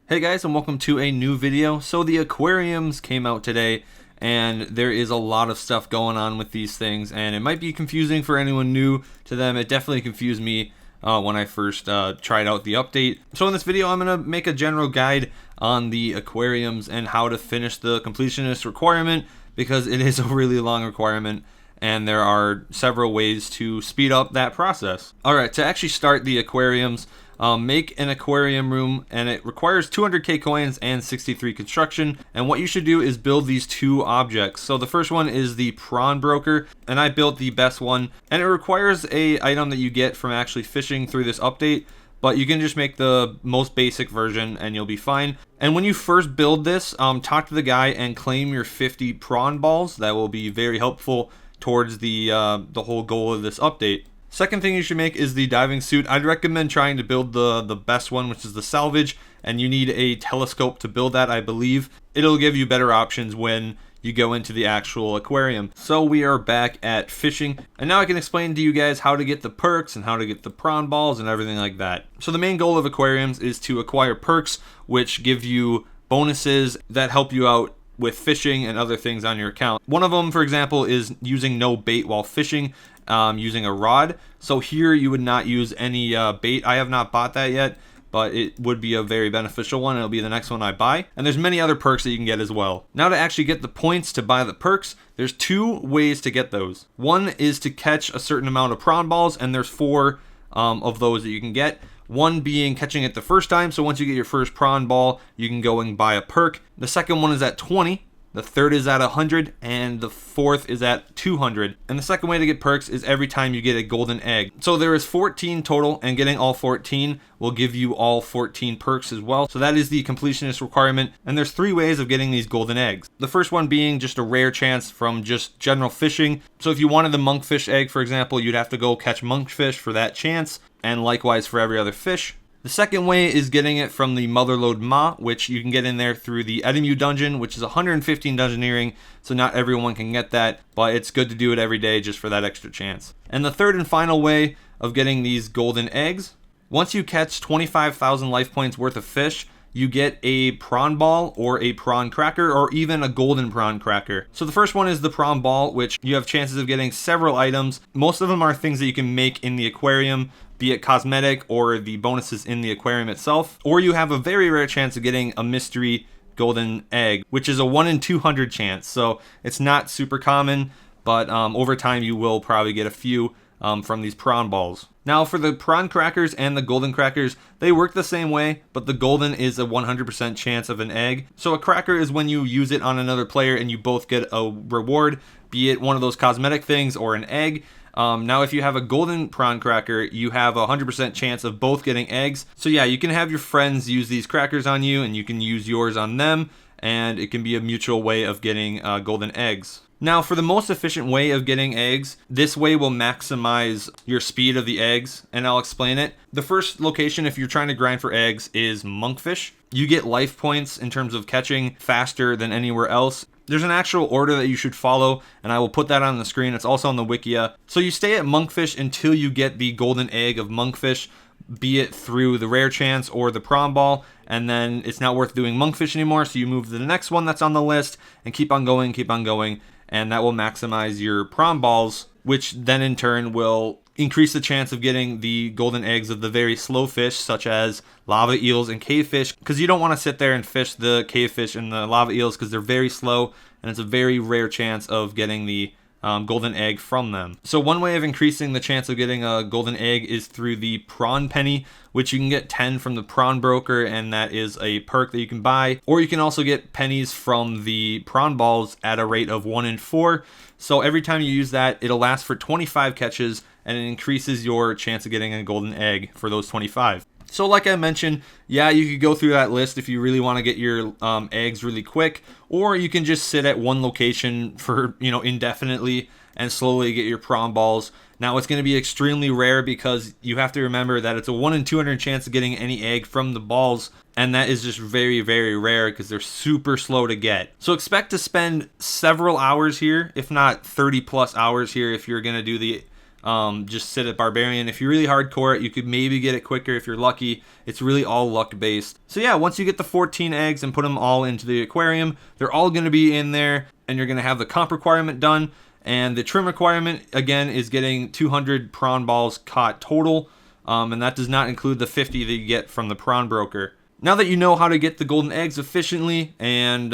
Hey guys, and welcome to a new video. So the aquariums came out today, and there is a lot of stuff going on with these things, and it might be confusing for anyone new to them. It definitely confused me when I first tried out the update. So in this video, I'm going to make a general guide on the aquariums and how to finish the completionist requirement, because it is a really long requirement, and there are several ways to speed up that process. Alright, to actually start the aquariums, make an aquarium room, and it requires 200k coins and 63 construction. And what you should do is build these two objects. So the first one is the prawn broker, and I built the best one, and it requires a item that you get from actually fishing through this update, but you can just make the most basic version and you'll be fine. And when you first build this, talk to the guy and claim your 50 prawn balls. That will be very helpful towards the whole goal of this update. Second thing you should make is the diving suit. I'd recommend trying to build the best one, which is the salvage, and you need a telescope to build that, I believe. It'll give you better options when you go into the actual aquarium. So we are back at fishing, and now I can explain to you guys how to get the perks and how to get the prawn balls and everything like that. So the main goal of aquariums is to acquire perks, which give you bonuses that help you out with fishing and other things on your account. One of them, for example, is using no bait while fishing, using a rod. So here you would not use any bait. I have not bought that yet, but it would be a very beneficial one. It'll be the next one I buy. And there's many other perks that you can get as well. Now, to actually get the points to buy the perks, there's two ways to get those. One is to catch a certain amount of prawn balls, and there's four of those that you can get. One being catching it the first time, so once you get your first prawn ball, you can go and buy a perk. The second one is at 20, the third is at 100, and the fourth is at 200. And the second way to get perks is every time you get a golden egg. So there is 14 total, and getting all 14 will give you all 14 perks as well. So that is the completionist requirement, and there's three ways of getting these golden eggs. The first one being just a rare chance from just general fishing. So if you wanted the monkfish egg, for example, you'd have to go catch monkfish for that chance, and likewise for every other fish. The second way is getting it from the Motherlode Ma, which you can get in there through the Edemu dungeon, which is 115 dungeoneering, so not everyone can get that, but it's good to do it every day just for that extra chance. And the third and final way of getting these golden eggs, once you catch 25,000 life points worth of fish, you get a prawn ball or a prawn cracker or even a golden prawn cracker. So the first one is the prawn ball, which you have chances of getting several items. Most of them are things that you can make in the aquarium, be it cosmetic or the bonuses in the aquarium itself. Or you have a very rare chance of getting a mystery golden egg, which is a 1 in 200 chance. So it's not super common, but over time you will probably get a few from these prawn balls. Now for the prawn crackers and the golden crackers, they work the same way, but the golden is a 100% chance of an egg. So a cracker is when you use it on another player and you both get a reward, be it one of those cosmetic things or an egg. Now if you have a golden prawn cracker, you have a 100% chance of both getting eggs. So yeah, you can have your friends use these crackers on you, and you can use yours on them, and it can be a mutual way of getting golden eggs. Now for the most efficient way of getting eggs, this way will maximize your speed of the eggs, and I'll explain it. The first location, if you're trying to grind for eggs, is monkfish. You get life points in terms of catching faster than anywhere else. There's an actual order that you should follow, and I will put that on the screen. It's also on the Wikia. So you stay at monkfish until you get the golden egg of monkfish, be it through the rare chance or the prawn ball, and then it's not worth doing monkfish anymore, so you move to the next one that's on the list and keep on going, and that will maximize your prawn balls, which then in turn will increase the chance of getting the golden eggs of the very slow fish, such as lava eels and cave fish, because you don't want to sit there and fish the cave fish and the lava eels because they're very slow, and it's a very rare chance of getting the golden egg from them. So one way of increasing the chance of getting a golden egg is through the prawn penny, which you can get 10 from the prawn broker, and that is a perk that you can buy. Or you can also get pennies from the prawn balls at a rate of 1 in 4. So every time you use that, it'll last for 25 catches, and it increases your chance of getting a golden egg for those 25. So like I mentioned, yeah, you could go through that list if you really want to get your eggs really quick, or you can just sit at one location for, indefinitely and slowly get your prawn balls. Now it's going to be extremely rare because you have to remember that it's a 1 in 200 chance of getting any egg from the balls, and that is just very, very rare because they're super slow to get. So expect to spend several hours here, if not 30 plus hours here, if you're going to do the just sit at Barbarian. If you really hardcore it, you could maybe get it quicker if you're lucky. It's really all luck based. So yeah, once you get the 14 eggs and put them all into the aquarium, they're all going to be in there, and you're going to have the comp requirement done. And the trim requirement, again, is getting 200 prawn balls caught total, and that does not include the 50 that you get from the prawn broker. Now that you know how to get the golden eggs efficiently and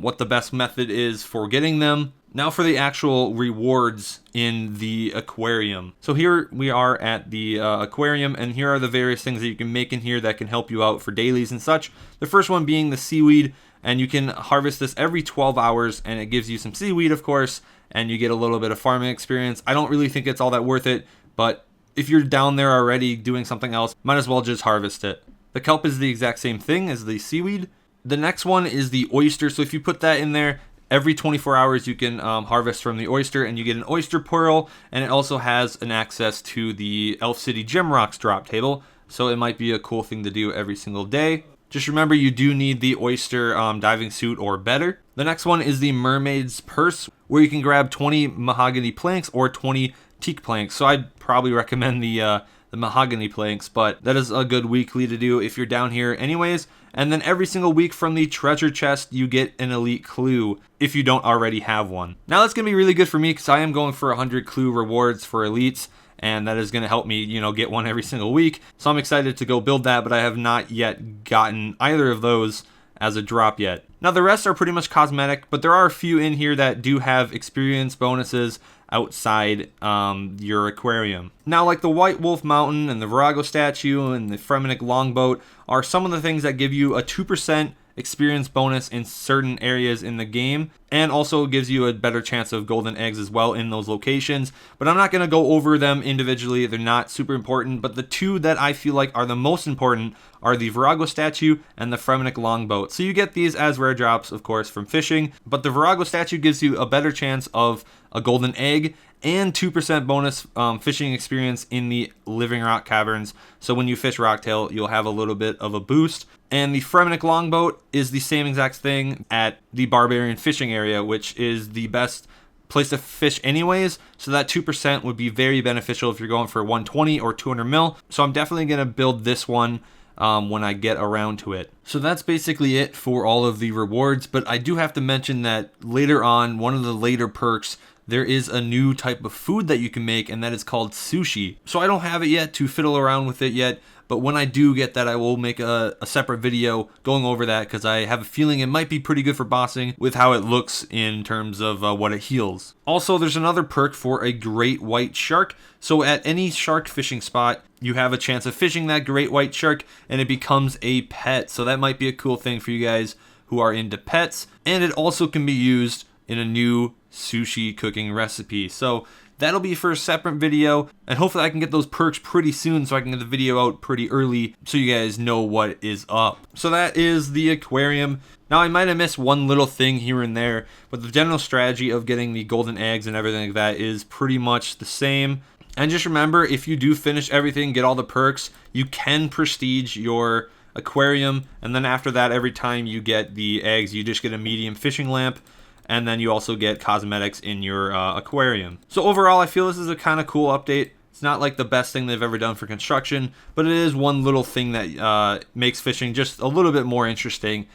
what the best method is for getting them, now for the actual rewards in the aquarium. So here we are at the aquarium, and here are the various things that you can make in here that can help you out for dailies and such. The first one being the seaweed, and you can harvest this every 12 hours, and it gives you some seaweed, of course, and you get a little bit of farming experience. I don't really think it's all that worth it, but if you're down there already doing something else, might as well just harvest it. The kelp is the exact same thing as the seaweed. The next one is the oyster. So if you put that in there, every 24 hours you can harvest from the oyster, and you get an oyster pearl, and it also has an access to the Elf City Gem Rocks drop table. So it might be a cool thing to do every single day. Just remember, you do need the oyster diving suit or better. The next one is the mermaid's purse, where you can grab 20 mahogany planks or 20 teak planks. So I'd probably recommend the mahogany planks, but that is a good weekly to do if you're down here anyways. And then every single week from the treasure chest, you get an elite clue if you don't already have one. Now that's going to be really good for me because I am going for 100 clue rewards for elites, and that is going to help me, get one every single week. So I'm excited to go build that, but I have not yet gotten either of those as a drop yet. Now the rest are pretty much cosmetic, but there are a few in here that do have experience bonuses outside your aquarium. Now, like the White Wolf Mountain and the Virago statue and the Fremenic Longboat are some of the things that give you a 2% experience bonus in certain areas in the game, and also gives you a better chance of golden eggs as well in those locations. But I'm not going to go over them individually. They're not super important, but the two that I feel like are the most important are the Virago statue and the Fremenic Longboat. So you get these as rare drops, of course, from fishing, but the Virago statue gives you a better chance of a golden egg and 2% bonus fishing experience in the Living Rock Caverns. So when you fish rocktail, you'll have a little bit of a boost. And the Fremenic Longboat is the same exact thing at the Barbarian fishing area, which is the best place to fish anyways. So that 2% would be very beneficial if you're going for 120 or 200 mil. So I'm definitely going to build this one when I get around to it. So that's basically it for all of the rewards, but I do have to mention that later on, one of the later perks, there is a new type of food that you can make, and that is called sushi. So I don't have it yet to fiddle around with it yet, but when I do get that, I will make a separate video going over that, because I have a feeling it might be pretty good for bossing with how it looks in terms of what it heals. Also, there's another perk for a great white shark. So at any shark fishing spot, you have a chance of fishing that great white shark, and it becomes a pet. So that might be a cool thing for you guys who are into pets. And it also can be used in a new sushi cooking recipe. So that'll be for a separate video, and hopefully I can get those perks pretty soon so I can get the video out pretty early so you guys know what is up. So that is the aquarium. Now I might have missed one little thing here and there, but the general strategy of getting the golden eggs and everything like that is pretty much the same. And just remember, if you do finish everything, get all the perks, you can prestige your aquarium, and then after that, every time you get the eggs, you just get a medium fishing lamp, and then you also get cosmetics in your aquarium. So overall, I feel this is a kind of cool update. It's not like the best thing they've ever done for construction, but it is one little thing that makes fishing just a little bit more interesting,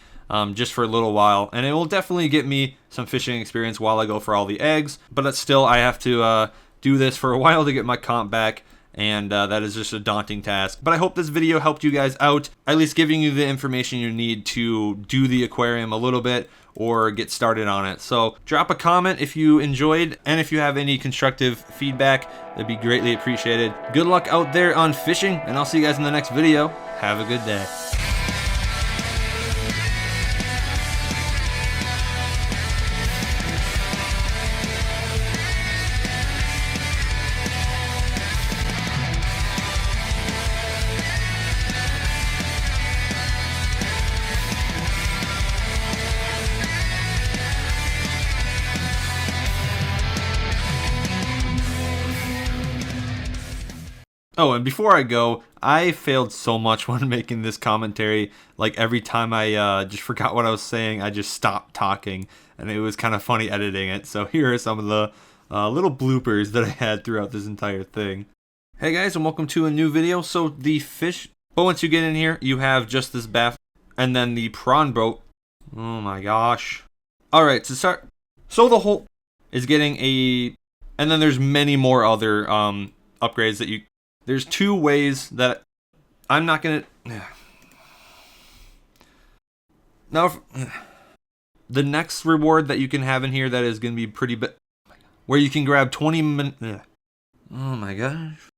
just for a little while. And it will definitely get me some fishing experience while I go for all the eggs, but it's still, I have to do this for a while to get my comp back, and that is just a daunting task. But I hope this video helped you guys out, at least giving you the information you need to do the aquarium a little bit or get started on it. So drop a comment if you enjoyed, and if you have any constructive feedback, that'd be greatly appreciated. Good luck out there on fishing, and I'll see you guys in the next video. Have a good day. Oh, and before I go, I failed so much when making this commentary. Like every time I just forgot what I was saying, I just stopped talking, and it was kind of funny editing it. So here are some of the little bloopers that I had throughout this entire thing. Hey guys, and welcome to a new video. So the fish, but once you get in here, you have just this bath, and then the prawn boat. Oh my gosh. Alright, to start, so the whole is getting a, and then there's many more other upgrades that there's 2 ways that I'm not gonna, now the next reward that you can have in here that is gonna be pretty big, where you can grab 20 minutes, oh my gosh.